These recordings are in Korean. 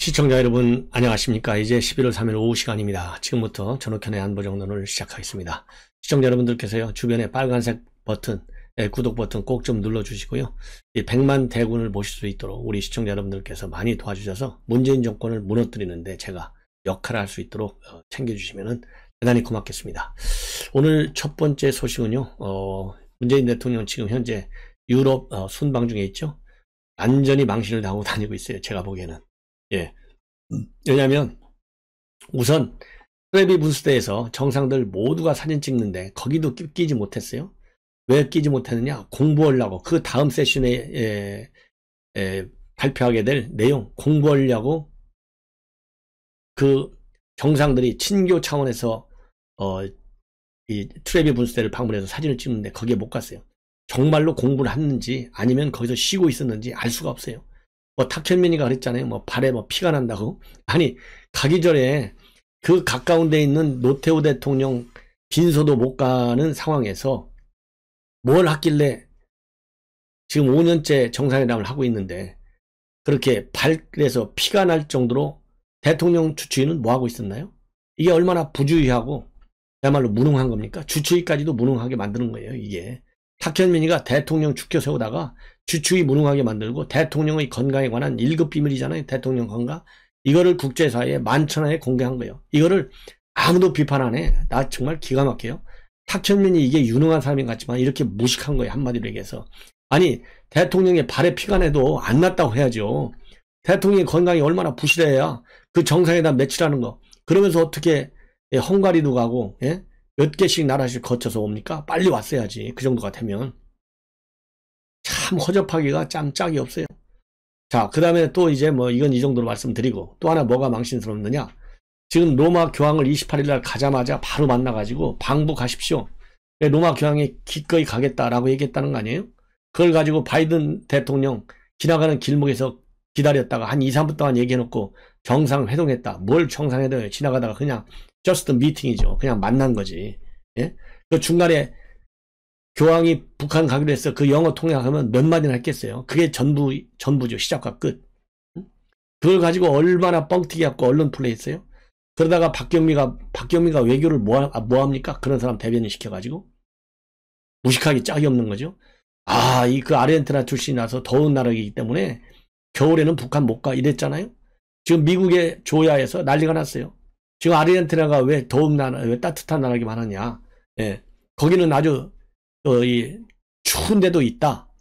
시청자 여러분 안녕하십니까. 이제 11월 3일 오후 시간입니다. 지금부터 전욱현의 안보정론을 시작하겠습니다. 시청자 여러분들께서요, 주변에 빨간색 버튼, 구독 버튼 꼭 좀 눌러주시고요. 이 100만 대군을 모실 수 있도록 우리 시청자 여러분들께서 많이 도와주셔서 문재인 정권을 무너뜨리는데 제가 역할을 할 수 있도록 챙겨주시면 대단히 고맙겠습니다. 오늘 첫 번째 소식은요, 문재인 대통령 지금 현재 유럽 순방 중에 있죠. 완전히 망신을 당하고 다니고 있어요. 제가 보기에는. 예. 왜냐면 우선 트래비 분수대에서 정상들 모두가 사진 찍는데 거기도 끼지 못했어요. 왜 끼지 못했느냐? 공부하려고. 그 다음 세션에 발표하게 될 내용 공부하려고 그 정상들이 친교 차원에서 이 트래비 분수대를 방문해서 사진을 찍는데 거기에 못 갔어요. 정말로 공부를 했는지 아니면 거기서 쉬고 있었는지 알 수가 없어요. 탁현민이가 그랬잖아요. 발에 피가 난다고. 아니, 가기 전에 그 가까운 데 있는 노태우 대통령 빈소도 못 가는 상황에서 뭘 했길래 지금 5년째 정상회담을 하고 있는데 그렇게 발에서 피가 날 정도로 대통령 주치의는 뭐 하고 있었나요? 이게 얼마나 부주의하고 그야말로 무능한 겁니까? 주치의까지도 무능하게 만드는 거예요, 이게. 탁현민이가 대통령 죽여 세우다가 주추위 무능하게 만들고 대통령의 건강에 관한 1급 비밀이잖아요. 대통령 건강. 이거를 국제사회에 만천하에 공개한 거예요. 이거를 아무도 비판 안 해. 나 정말 기가 막혀요. 탁현민이 이게 유능한 사람인 것 같지만 이렇게 무식한 거예요. 한마디로 얘기해서. 아니, 대통령의 발에 피가 나도 안 났다고 해야죠. 대통령의 건강이 얼마나 부실해야 그 정상회담 며칠 하는 거. 그러면서 어떻게 헝가리도 가고 몇 개씩 나라씩 거쳐서 옵니까? 빨리 왔어야지. 그 정도 같으면. 참 허접하기가 짬짝이 없어요. 자, 그 다음에 또 이제 이건 이 정도로 말씀드리고 또 하나 뭐가 망신스럽느냐. 지금 로마 교황을 28일 날 가자마자 바로 만나가지고 방북하십시오. 로마 교황이 기꺼이 가겠다라고 얘기했다는 거 아니에요? 그걸 가지고 바이든 대통령 지나가는 길목에서 기다렸다가 한 2, 3분 동안 얘기해놓고 정상회동했다. 뭘 정상회동해? 지나가다가 그냥 저스트 미팅이죠. 그냥 만난 거지. 예? 그 중간에 교황이 북한 가기로 해서 그 영어 통역하면 몇 마디나 했겠어요. 그게 전부죠. 시작과 끝. 그걸 가지고 얼마나 뻥튀기 갖고 언론 플레이 했어요. 그러다가 박경미가 외교를 뭐합니까? 그런 사람 대변인 시켜가지고. 무식하기 짝이 없는 거죠. 그 아르헨티나 출신이라서 더운 나라이기 때문에 겨울에는 북한 못 가 이랬잖아요. 지금 미국의 조야에서 난리가 났어요. 지금 아르헨티나가 왜 왜 따뜻한 나라기만 하냐. 예. 거기는 아주, 추운데도 있다.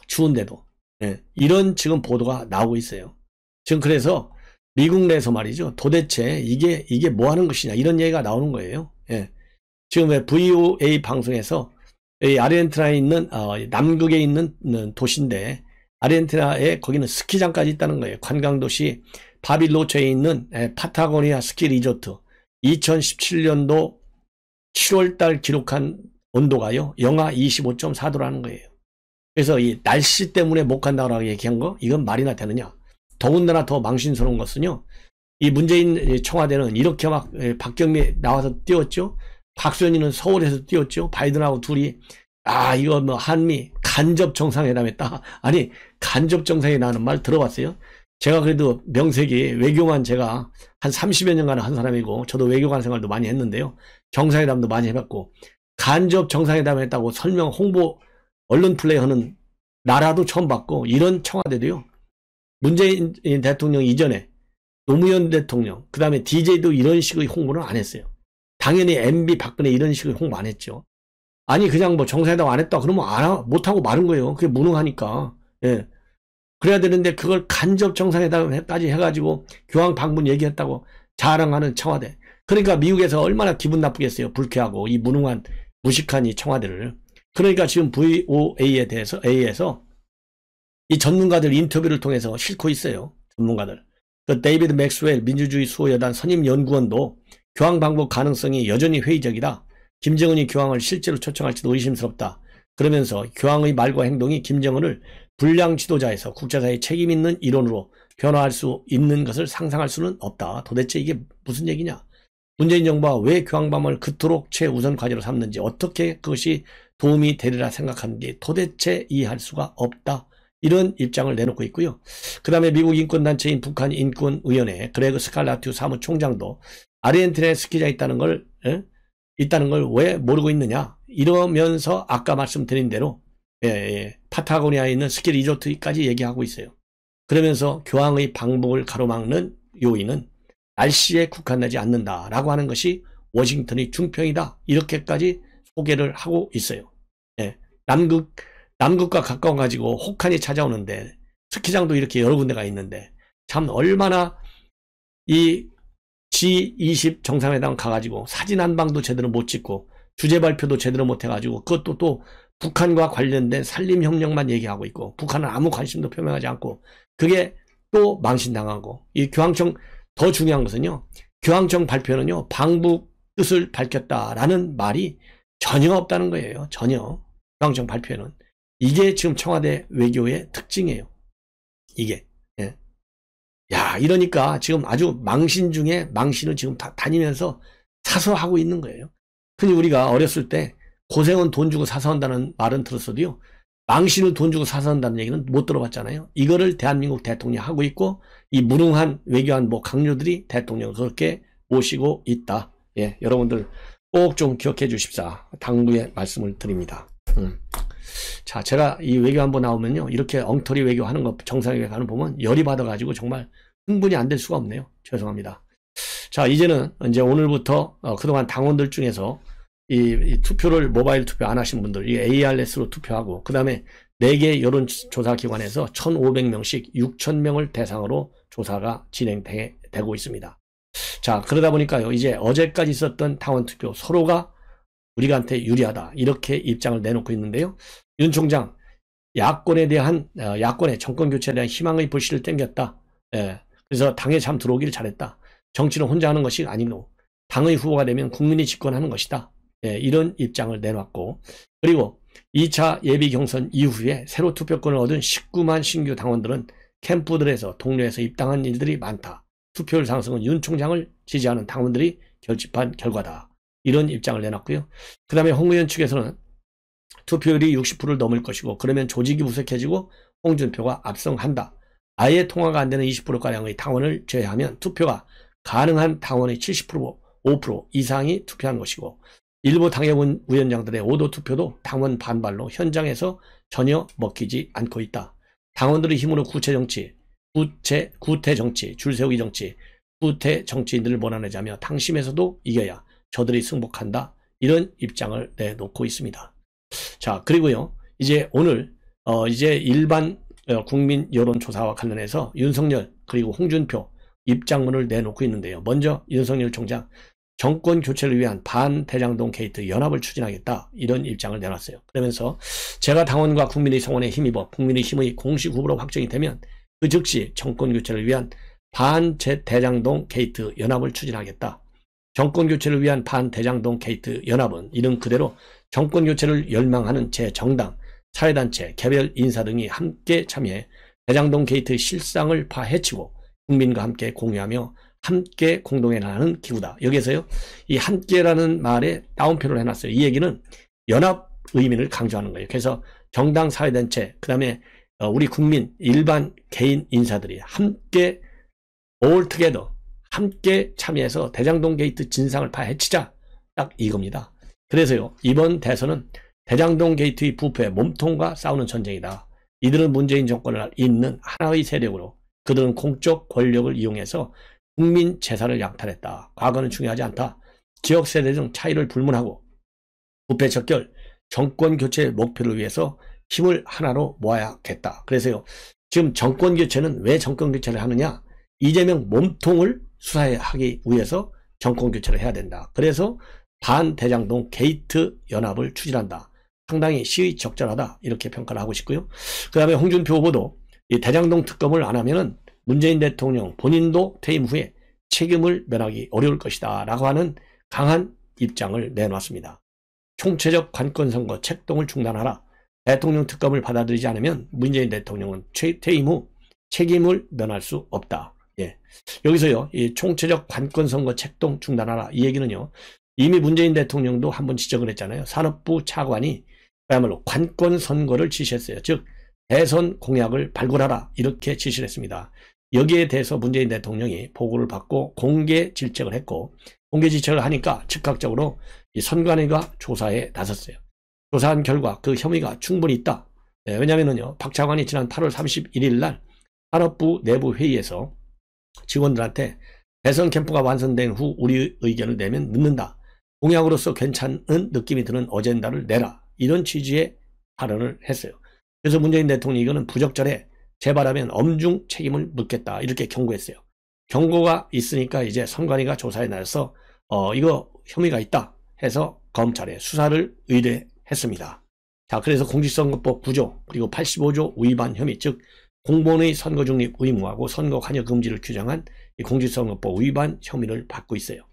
추운데도. 예. 이런 지금 보도가 나오고 있어요. 지금 그래서 미국 내에서 말이죠. 도대체 이게 뭐 하는 것이냐. 이런 얘기가 나오는 거예요. 예. 지금 왜 VOA 방송에서 이 아르헨티나에 있는, 남극에 있는 도시인데, 아르헨티나에 거기는 스키장까지 있다는 거예요. 관광도시 바빌로체에 있는 파타고니아 스키 리조트. 2017년도 7월달 기록한 온도가요. 영하 25.4도라는 거예요. 그래서 이 날씨 때문에 못 간다고 얘기한 거 이건 말이나 되느냐. 더군다나 더 망신스러운 것은요. 이 문재인 청와대는 이렇게 막 박경미 나와서 뛰었죠. 박수현이는 서울에서 뛰었죠. 바이든하고 둘이 이거 한미 간접 정상회담 했다. 아니, 간접 정상회담하는 말 들어봤어요? 제가 그래도 명색이 외교만 제가 한 30여 년간 한 사람이고 저도 외교관 생활도 많이 했는데요. 정상회담도 많이 해봤고 간접 정상회담 했다고 설명 홍보 언론 플레이 하는 나라도 처음 봤고 이런 청와대도요. 문재인 대통령 이전에 노무현 대통령 그 다음에 DJ도 이런 식의 홍보는 안 했어요. 당연히 MB 박근혜 이런 식의 홍보 안 했죠. 아니 그냥 정상회담 안 했다 그러면 못하고 마른 거예요. 그게 무능하니까. 예. 그래야 되는데 그걸 간접 정상회담까지 해가지고 교황 방문 얘기했다고 자랑하는 청와대. 그러니까 미국에서 얼마나 기분 나쁘겠어요. 불쾌하고 이 무능한 무식한 이 청와대를. 그러니까 지금 VOA에 대해서 A에서 이 전문가들 인터뷰를 통해서 싣고 있어요. 전문가들. 그 데이비드 맥스웰 민주주의 수호여단 선임연구원도 교황 방북 가능성이 여전히 회의적이다. 김정은이 교황을 실제로 초청할지도 의심스럽다. 그러면서 교황의 말과 행동이 김정은을 불량 지도자에서 국제사회에 책임 있는 일원으로 변화할 수 있는 것을 상상할 수는 없다. 도대체 이게 무슨 얘기냐. 문재인 정부가 왜 교황 방문을 그토록 최우선 과제로 삼는지 어떻게 그것이 도움이 되리라 생각하는지 도대체 이해할 수가 없다. 이런 입장을 내놓고 있고요. 그 다음에 미국 인권단체인 북한인권위원회 그레그 스칼라튜 사무총장도 아르헨티나에 스키장이 있다는 걸 왜 모르고 있느냐 이러면서 아까 말씀드린 대로 파타고니아에 있는 스키 리조트까지 얘기하고 있어요. 그러면서 교황의 방북을 가로막는 요인은 날씨에 국한되지 않는다라고 하는 것이 워싱턴의 중평이다 이렇게까지 소개를 하고 있어요. 남극과 가까워가지고 혹한이 찾아오는데 스키장도 이렇게 여러 군데가 있는데 참 얼마나 이 G20 정상회담 가가지고 사진 한 방도 제대로 못 찍고 주제 발표도 제대로 못 해가지고 그것도 또 북한과 관련된 산림혁명만 얘기하고 있고 북한은 아무 관심도 표명하지 않고 그게 또 망신당하고 이 교황청 더 중요한 것은요. 교황청 발표는요. 방북 뜻을 밝혔다라는 말이 전혀 없다는 거예요. 전혀. 교황청 발표에는. 이게 지금 청와대 외교의 특징이에요. 이게. 예. 야, 이러니까 지금 아주 망신 중에 망신을 지금 다니면서 사서하고 있는 거예요. 흔히 우리가 어렸을 때 고생은 돈 주고 사서 한다는 말은 들었어도요. 망신을 돈 주고 사서 한다는 얘기는 못 들어봤잖아요. 이거를 대한민국 대통령이 하고 있고 이 무능한 외교안보 강요들이 대통령을 그렇게 모시고 있다. 예, 여러분들 꼭 좀 기억해 주십사. 당부의 말씀을 드립니다. 자, 제가 이 외교안보 나오면요. 이렇게 엉터리 외교하는 거 정상회의 가는 보면 열이 받아가지고 정말 흥분이 안 될 수가 없네요. 죄송합니다. 자, 이제는 이제 오늘부터 그동안 당원들 중에서 이 투표를 모바일 투표 안 하신 분들 이 ARS로 투표하고 그 다음에 4개 여론조사기관에서 1,500명씩 6,000명을 대상으로 조사가 진행되고 있습니다. 자, 그러다 보니까요. 이제 어제까지 있었던 당원 투표 서로가 우리한테 유리하다 이렇게 입장을 내놓고 있는데요. 윤 총장 야권에 대한 야권의 정권교체에 대한 희망의 불씨를 땡겼다. 예, 그래서 당에 참 들어오기를 잘했다. 정치는 혼자 하는 것이 아니고 당의 후보가 되면 국민이 집권하는 것이다. 예, 이런 입장을 내놨고 그리고 2차 예비 경선 이후에 새로 투표권을 얻은 19만 신규 당원들은 캠프들에서 동료에서 입당한 일들이 많다. 투표율 상승은 윤 총장을 지지하는 당원들이 결집한 결과다. 이런 입장을 내놨고요. 그 다음에 홍 의원 측에서는 투표율이 60%를 넘을 것이고 그러면 조직이 무색해지고 홍준표가 압승한다. 아예 통과가 안 되는 20%가량의 당원을 제외하면 투표가 가능한 당원의 70%, 5% 이상이 투표한 것이고 일부 당협위원장들의 오도 투표도 당원 반발로 현장에서 전혀 먹히지 않고 있다. 당원들의 힘으로 구태 정치, 줄 세우기 정치, 구태 정치인들을 몰아내자며 당심에서도 이겨야 저들이 승복한다. 이런 입장을 내놓고 있습니다. 자, 그리고요. 이제 오늘 이제 일반 국민 여론조사와 관련해서 윤석열 그리고 홍준표 입장문을 내놓고 있는데요. 먼저 윤석열 총장 정권 교체를 위한 반대장동 게이트 연합을 추진하겠다. 이런 입장을 내놨어요. 그러면서 제가 당원과 국민의 성원에 힘입어 국민의힘의 공식 후보로 확정이 되면 그 즉시 정권 교체를 위한 반대장동 게이트 연합을 추진하겠다. 정권 교체를 위한 반대장동 게이트 연합은 이름 그대로 정권 교체를 열망하는 제정당, 사회단체, 개별 인사 등이 함께 참여해 대장동 게이트 실상을 파헤치고 국민과 함께 공유하며 함께 공동해 나가는 기구다. 여기에서요, 이 함께라는 말에 따옴표를 해놨어요. 이 얘기는 연합 의미를 강조하는 거예요. 그래서 정당, 사회단체, 그 다음에 우리 국민, 일반 개인 인사들이 함께 all together, 함께 참여해서 대장동 게이트 진상을 파헤치자. 딱 이겁니다. 그래서요, 이번 대선은 대장동 게이트의 부패, 몸통과 싸우는 전쟁이다. 이들은 문재인 정권을 잇는 하나의 세력으로 그들은 공적 권력을 이용해서 국민 재산을 약탈했다. 과거는 중요하지 않다. 지역 세대 등 차이를 불문하고 부패 척결, 정권 교체 목표를 위해서 힘을 하나로 모아야겠다. 그래서요, 지금 정권 교체는 왜 정권 교체를 하느냐? 이재명 몸통을 수사하기 위해서 정권 교체를 해야 된다. 그래서 반대장동 게이트 연합을 추진한다. 상당히 시의적절하다. 이렇게 평가를 하고 싶고요. 그 다음에 홍준표 후보도 이 대장동 특검을 안 하면은 문재인 대통령 본인도 퇴임 후에 책임을 면하기 어려울 것이다 라고 하는 강한 입장을 내놨습니다. 총체적 관건선거 책동을 중단하라. 대통령 특검을 받아들이지 않으면 문재인 대통령은 퇴임 후 책임을 면할 수 없다. 예. 여기서요, 이 총체적 관건선거 책동 중단하라. 이 얘기는요, 이미 문재인 대통령도 한번 지적을 했잖아요. 산업부 차관이 그야말로 관건선거를 지시했어요. 즉 대선 공약을 발굴하라 이렇게 지시를 했습니다. 여기에 대해서 문재인 대통령이 보고를 받고 공개 질책을 했고 공개 질책을 하니까 즉각적으로 이 선관위가 조사에 나섰어요. 조사한 결과 그 혐의가 충분히 있다. 네, 왜냐면은요, 박 차관이 지난 8월 31일 날 산업부 내부 회의에서 직원들한테 대선 캠프가 완성된 후 우리 의견을 내면 늦는다. 공약으로서 괜찮은 느낌이 드는 어젠다를 내라. 이런 취지의 발언을 했어요. 그래서 문재인 대통령이 이거는 부적절해. 재발하면 엄중 책임을 묻겠다. 이렇게 경고했어요. 경고가 있으니까 이제 선관위가 조사에 나서서 이거 혐의가 있다 해서 검찰에 수사를 의뢰했습니다. 자, 그래서 공직선거법 9조 그리고 85조 위반 혐의, 즉 공무원의 선거 중립 의무하고 선거 관여 금지를 규정한 이 공직선거법 위반 혐의를 받고 있어요.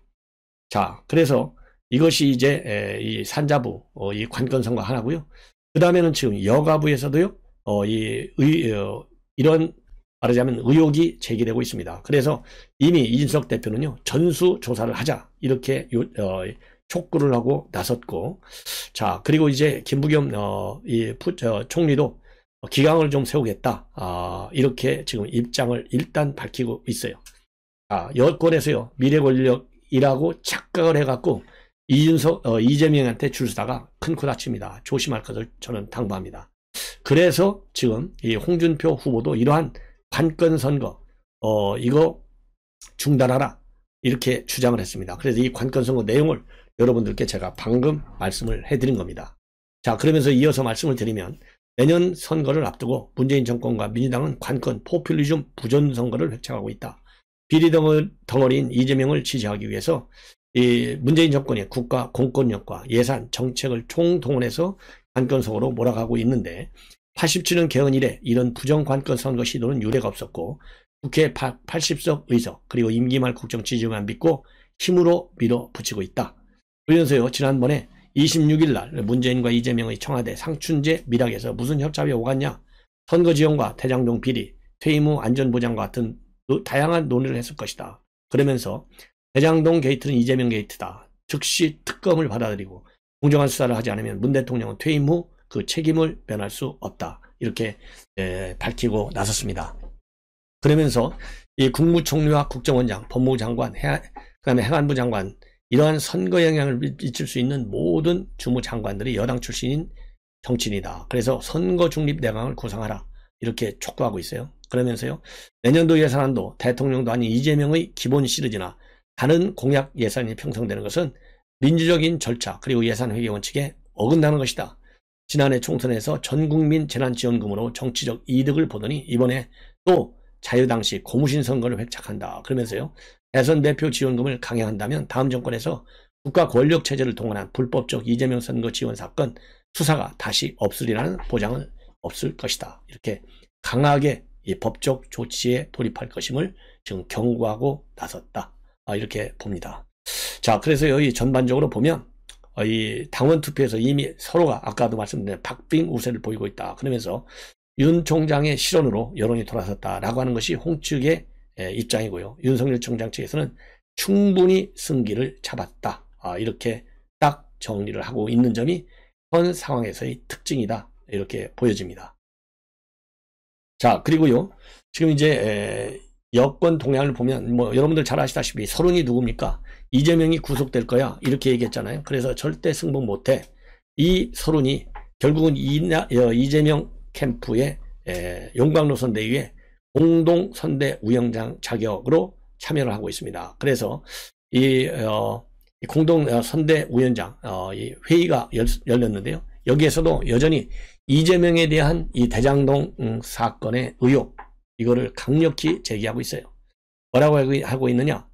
자, 그래서 이것이 이제 이 산자부 이 관건 선거 하나고요. 그 다음에는 지금 여가부에서도요 이런 말하자면 의혹이 제기되고 있습니다. 그래서 이미 이준석 대표는요 전수 조사를 하자 이렇게 촉구를 하고 나섰고, 자, 그리고 이제 김부겸 총리도 기강을 좀 세우겠다 이렇게 지금 입장을 일단 밝히고 있어요. 여권에서요 미래 권력이라고 착각을 해갖고 이재명한테 줄 서다가 큰 코 다칩니다. 조심할 것을 저는 당부합니다. 그래서 지금 이 홍준표 후보도 이러한 관건 선거 이거 중단하라 이렇게 주장을 했습니다. 그래서 이 관건 선거 내용을 여러분들께 제가 방금 말씀을 해드린 겁니다. 자, 그러면서 이어서 말씀을 드리면 내년 선거를 앞두고 문재인 정권과 민주당은 관건 포퓰리즘 부전선거를 획책하고 있다. 비리 덩어리인 이재명을 지지하기 위해서 이 문재인 정권의 국가 공권력과 예산, 정책을 총동원해서 관건선거로 몰아가고 있는데 87년 개헌 이래 이런 부정관건 선거 시도는 유례가 없었고 국회 80석 의석 그리고 임기 말 국정 지지만 믿고 힘으로 밀어붙이고 있다. 그러면서요 지난번에 26일 날 문재인과 이재명의 청와대 상춘제 밀락에서 무슨 협잡이 오갔냐, 선거 지원과 대장동 비리, 퇴임 후 안전보장과 같은 다양한 논의를 했을 것이다. 그러면서 대장동 게이트는 이재명 게이트다. 즉시 특검을 받아들이고 공정한 수사를 하지 않으면 문 대통령은 퇴임 후 그 책임을 면할 수 없다. 이렇게 밝히고 나섰습니다. 그러면서 이 국무총리와 국정원장, 법무부 장관, 그다음에 행안부 장관 이러한 선거 영향을 미칠 수 있는 모든 주무장관들이 여당 출신인 정치인이다. 그래서 선거 중립 내각을 구성하라. 이렇게 촉구하고 있어요. 그러면서요 내년도 예산안도 대통령도 아닌 이재명의 기본 시리즈나 다른 공약 예산이 편성되는 것은 민주적인 절차 그리고 예산회계 원칙에 어긋나는 것이다. 지난해 총선에서 전국민 재난지원금으로 정치적 이득을 보더니 이번에 또 자유당시 고무신 선거를 획책한다. 그러면서요 대선 대표 지원금을 강행한다면 다음 정권에서 국가 권력체제를 동원한 불법적 이재명 선거 지원 사건 수사가 다시 없으리라는 보장은 없을 것이다. 이렇게 강하게 이 법적 조치에 돌입할 것임을 지금 경고하고 나섰다. 이렇게 봅니다. 자, 그래서 여기 전반적으로 보면 이 당원 투표에서 이미 서로가 아까도 말씀드린 박빙 우세를 보이고 있다. 그러면서 윤 총장의 실언으로 여론이 돌아섰다라고 하는 것이 홍측의 입장이고요. 윤석열 총장 측에서는 충분히 승기를 잡았다. 이렇게 딱 정리를 하고 있는 점이 현 상황에서의 특징이다. 이렇게 보여집니다. 자, 그리고요. 지금 이제 여권 동향을 보면 뭐 여러분들 잘 아시다시피 서른이 누굽니까? 이재명이 구속될 거야 이렇게 얘기했잖아요. 그래서 절대 승복 못해. 이 서른이 결국은 이재명 캠프의 용광로선대위에 공동선대 위원장 자격으로 참여를 하고 있습니다. 그래서 이 공동선대 위원장 이 회의가 열렸는데요. 여기에서도 여전히 이재명에 대한 이 대장동 사건의 의혹 이거를 강력히 제기하고 있어요. 뭐라고 하고 있느냐?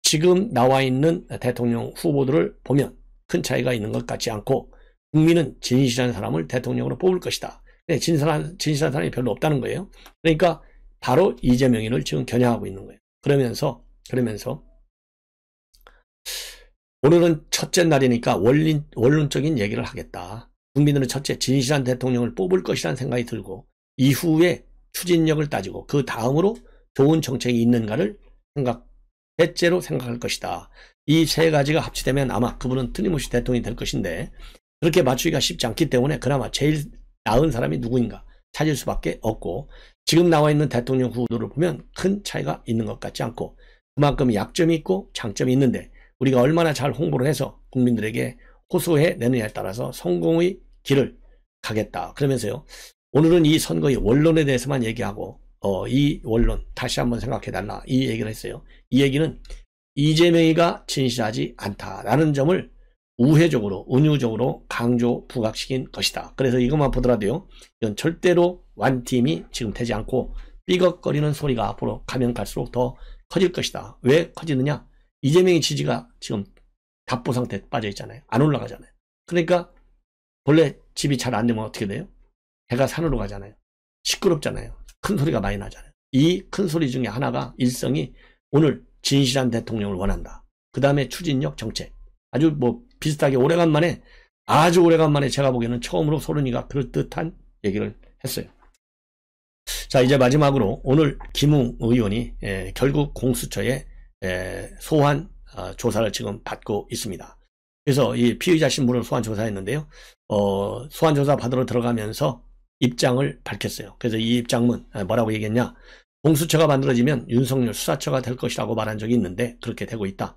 지금 나와 있는 대통령 후보들을 보면 큰 차이가 있는 것 같지 않고 국민은 진실한 사람을 대통령으로 뽑을 것이다. 진실한 사람이 별로 없다는 거예요. 그러니까 바로 이재명인을 지금 겨냥하고 있는 거예요. 그러면서 오늘은 첫째 날이니까 원론적인 얘기를 하겠다. 국민들은 첫째 진실한 대통령을 뽑을 것이라는 생각이 들고 이후에 추진력을 따지고 그 다음으로 좋은 정책이 있는가를 셋째로 생각할 것이다. 이 세 가지가 합치되면 아마 그분은 틀림없이 대통령이 될 것인데 그렇게 맞추기가 쉽지 않기 때문에 그나마 제일 나은 사람이 누구인가? 찾을 수밖에 없고, 지금 나와 있는 대통령 후보들을 보면 큰 차이가 있는 것 같지 않고, 그만큼 약점이 있고 장점이 있는데 우리가 얼마나 잘 홍보를 해서 국민들에게 호소해 내느냐에 따라서 성공의 길을 가겠다. 그러면서요, 오늘은 이 선거의 원론에 대해서만 얘기하고 이 원론 다시 한번 생각해달라, 이 얘기를 했어요. 이 얘기는 이재명이가 진실하지 않다라는 점을 우회적으로 은유적으로 강조 부각시킨 것이다. 그래서 이것만 보더라도요, 이건 절대로 완팀이 지금 되지 않고 삐걱거리는 소리가 앞으로 가면 갈수록 더 커질 것이다. 왜 커지느냐? 이재명의 지지가 지금 답보 상태에 빠져 있잖아요. 안 올라가잖아요. 그러니까 원래 집이 잘 안 되면 어떻게 돼요? 해가 산으로 가잖아요. 시끄럽잖아요. 큰 소리가 많이 나잖아요. 이 큰 소리 중에 하나가 일성이 오늘 진실한 대통령을 원한다. 그 다음에 추진력 정책. 아주 뭐 비슷하게 아주 오래간만에 제가 보기에는 처음으로 소련이가 그럴듯한 얘기를 했어요. 자, 이제 마지막으로 오늘 김웅 의원이 결국 공수처에 소환 조사를 지금 받고 있습니다. 그래서 이 피의자 신분을 소환 조사했는데요. 소환 조사 받으러 들어가면서 입장을 밝혔어요. 그래서 이 입장문 뭐라고 얘기했냐? 공수처가 만들어지면 윤석열 수사처가 될 것이라고 말한 적이 있는데 그렇게 되고 있다.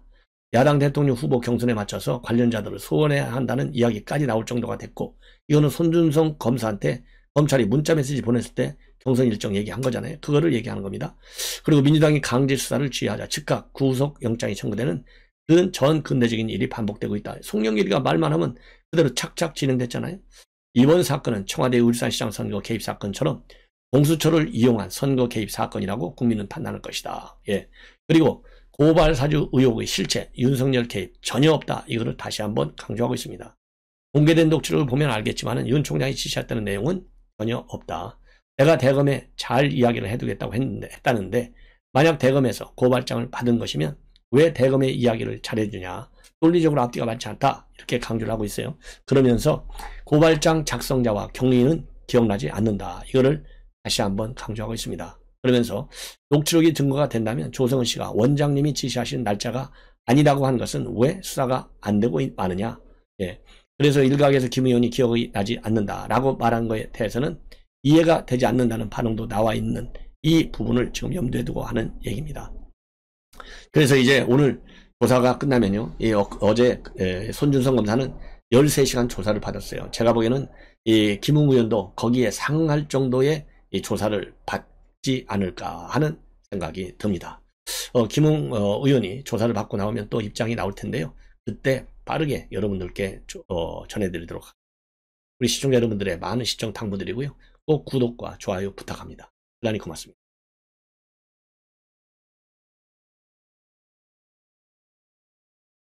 야당 대통령 후보 경선에 맞춰서 관련자들을 소환해야 한다는 이야기까지 나올 정도가 됐고, 이거는 손준성 검사한테 검찰이 문자 메시지 보냈을 때 경선 일정 얘기한 거잖아요. 그거를 얘기하는 겁니다. 그리고 민주당이 강제 수사를 지휘하자 즉각 구속 영장이 청구되는 그런 전 근대적인 일이 반복되고 있다. 송영길이가 말만 하면 그대로 착착 진행됐잖아요. 이번 사건은 청와대 울산시장 선거 개입 사건처럼 공수처를 이용한 선거 개입 사건이라고 국민은 판단할 것이다. 예. 그리고 고발 사주 의혹의 실체, 윤석열 개입 전혀 없다. 이거를 다시 한번 강조하고 있습니다. 공개된 녹취록을 보면 알겠지만 윤 총장이 지시했다는 내용은 전혀 없다. 내가 대검에 잘 이야기를 해두겠다고 했다는데 만약 대검에서 고발장을 받은 것이면 왜 대검의 이야기를 잘해주냐. 논리적으로 앞뒤가 맞지 않다. 이렇게 강조를 하고 있어요. 그러면서 고발장 작성자와 경위는 기억나지 않는다. 이거를 다시 한번 강조하고 있습니다. 그러면서 녹취록이 증거가 된다면 조성은 씨가 원장님이 지시하신 날짜가 아니라고 하는 것은 왜 수사가 안 되고 마느냐. 예. 그래서 일각에서 김 의원이 기억이 나지 않는다라고 말한 것에 대해서는 이해가 되지 않는다는 반응도 나와 있는 이 부분을 지금 염두에 두고 하는 얘기입니다. 그래서 이제 오늘 조사가 끝나면요, 어제 손준성 검사는 13시간 조사를 받았어요. 제가 보기에는 이 김웅 의원도 거기에 상할 정도의 이 조사를 받지 않을까 하는 생각이 듭니다. 김웅 의원이 조사를 받고 나오면 또 입장이 나올 텐데요. 그때 빠르게 여러분들께 전해드리도록 하겠습니다. 우리 시청자 여러분들의 많은 시청 당부드리고요. 꼭 구독과 좋아요 부탁합니다. 대단히 고맙습니다.